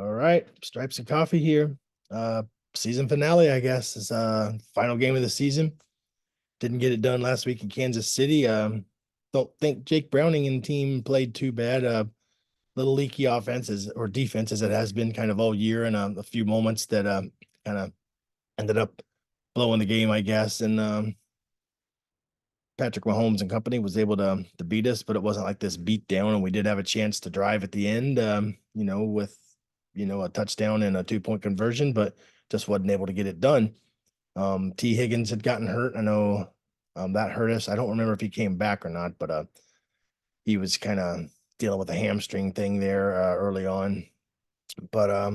All right, Stripes and Coffee here. Uh, Season finale, I guess, is final game of the season. Didn't get it done last week in Kansas City. Don't think Jake Browning and team played too bad. Little leaky offenses or defense as it has been kind of all year, and a few moments that kind of ended up blowing the game, I guess. And Patrick Mahomes and company was able to beat us, but it wasn't like this beat down, and we did have a chance to drive at the end. With a touchdown and a 2-point conversion, but just wasn't able to get it done. T. Higgins had gotten hurt. I know that hurt us. I don't remember if he came back or not, but he was kind of dealing with a hamstring thing there early on. But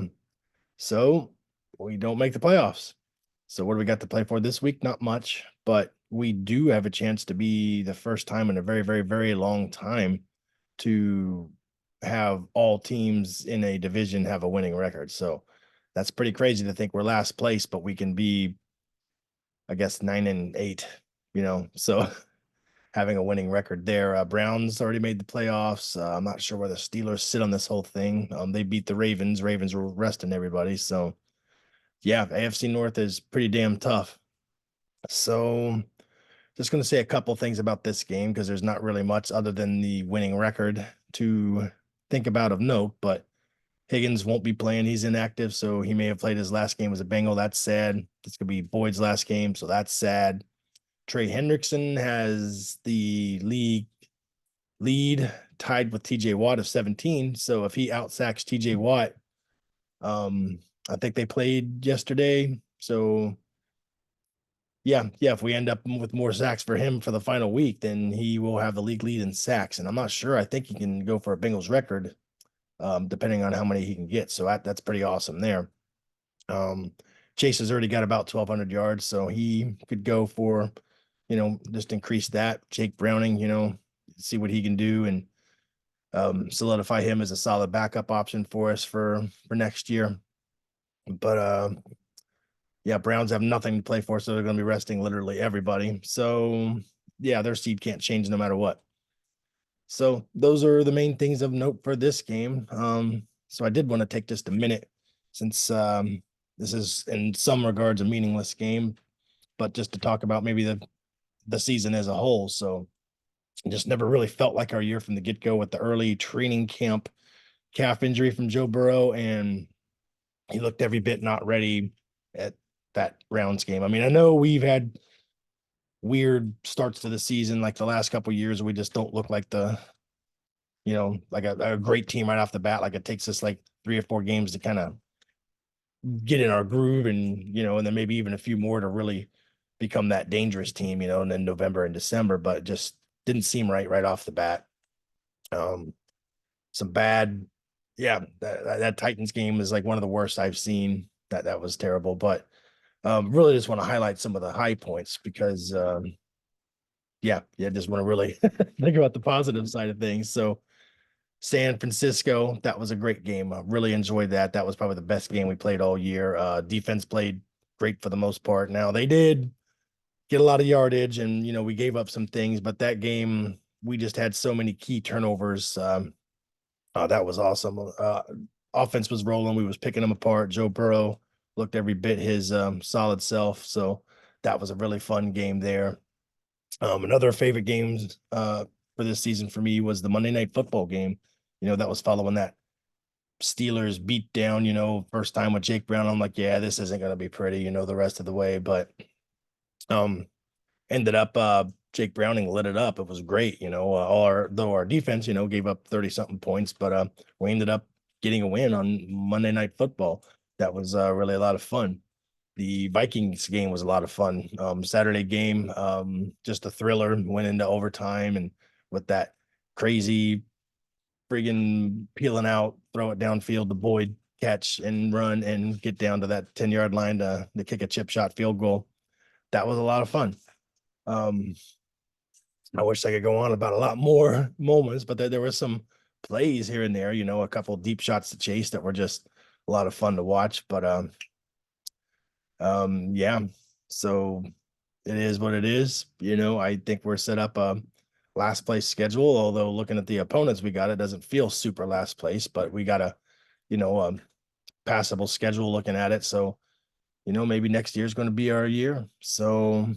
so we don't make the playoffs. So what do we got to play for this week? Not much, but we do have a chance to be the first time in a very, very, very long time to have all teams in a division have a winning record. So that's pretty crazy to think we're last place, but we can be, I guess, 9-8, so having a winning record there. Browns already made the playoffs. I'm not sure where the Steelers sit on this whole thing. They beat the Ravens. Ravens were resting everybody. So yeah, AFC North is pretty damn tough. So just going to say a couple things about this game because there's not really much other than the winning record to think about of note, but Higgins won't be playing. He's inactive, so he may have played his last game as a Bengal. That's sad. This could be Boyd's last game, so that's sad. Trey Hendrickson has the league lead tied with TJ Watt of 17. So if he outsacks TJ Watt, I think they played yesterday. So yeah, if we end up with more sacks for him for the final week, then he will have the league lead in sacks. And I'm not sure. I think he can go for a Bengals record, depending on how many he can get. So that's pretty awesome there. Chase has already got about 1,200 yards, so he could go for, just increase that. Jake Browning, see what he can do and solidify him as a solid backup option for us for next year. But yeah, Browns have nothing to play for, so they're going to be resting literally everybody. So yeah, their seed can't change no matter what. So those are the main things of note for this game. So I did want to take just a minute since this is in some regards a meaningless game, but just to talk about maybe the season as a whole. So it just never really felt like our year from the get-go with the early training camp calf injury from Joe Burrow, and he looked every bit not ready at that Browns game. I mean, I know we've had weird starts to the season, like the last couple of years, we just don't look like like a great team right off the bat. Like it takes us like 3 or 4 games to kind of get in our groove and then maybe even a few more to really become that dangerous team, and then November and December, but just didn't seem right off the bat. Some bad, yeah, that Titans game is like one of the worst I've seen. That was terrible, but really just want to highlight some of the high points because just want to really think about the positive side of things. So San Francisco, that was a great game. I really enjoyed that. That was probably the best game we played all year. Defense played great for the most part. Now they did get a lot of yardage and, we gave up some things, but that game, we just had so many key turnovers. That was awesome. Offense was rolling. We was picking them apart. Joe Burrow looked every bit his solid self. So that was a really fun game there. Another favorite games for this season for me was the Monday Night Football game. That was following that Steelers beat down, first time with Jake Brown. I'm like, yeah, this isn't going to be pretty, the rest of the way. But ended up Jake Browning lit it up. It was great, though our defense, gave up 30 something points, but we ended up getting a win on Monday Night Football. That was really a lot of fun. The Vikings game was a lot of fun. Saturday game, just a thriller, went into overtime and with that crazy friggin' peeling out, throw it downfield to Boyd, catch and run and get down to that 10-yard line to kick a chip shot field goal. That was a lot of fun. I wish I could go on about a lot more moments, but there were some plays here and there, a couple deep shots to Chase that were just a lot of fun to watch. But yeah, so it is what it is. I think we're set up a last place schedule, although looking at the opponents we got, it doesn't feel super last place, but we gotta, passable schedule looking at it. So, maybe next year is going to be our year. So,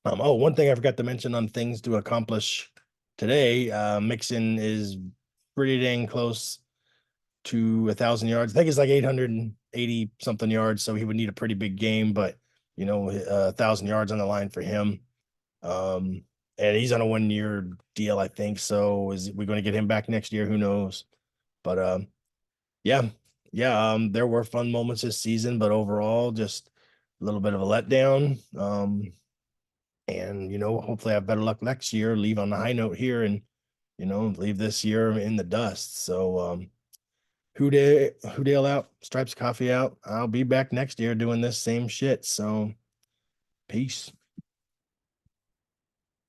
oh, one thing I forgot to mention on things to accomplish today, Mixon is pretty dang close to 1,000 yards. I think it's like 880 something yards. So he would need a pretty big game, but 1,000 yards on the line for him. Um, and he's on a 1 year deal, I think. So is we going to get him back next year? Who knows? But yeah, yeah. There were fun moments this season, but overall, just a little bit of a letdown. And hopefully I have better luck next year. Leave on the high note here, and leave this year in the dust. So Who Dale out, Stripes Coffee out. I'll be back next year doing this same shit. So peace.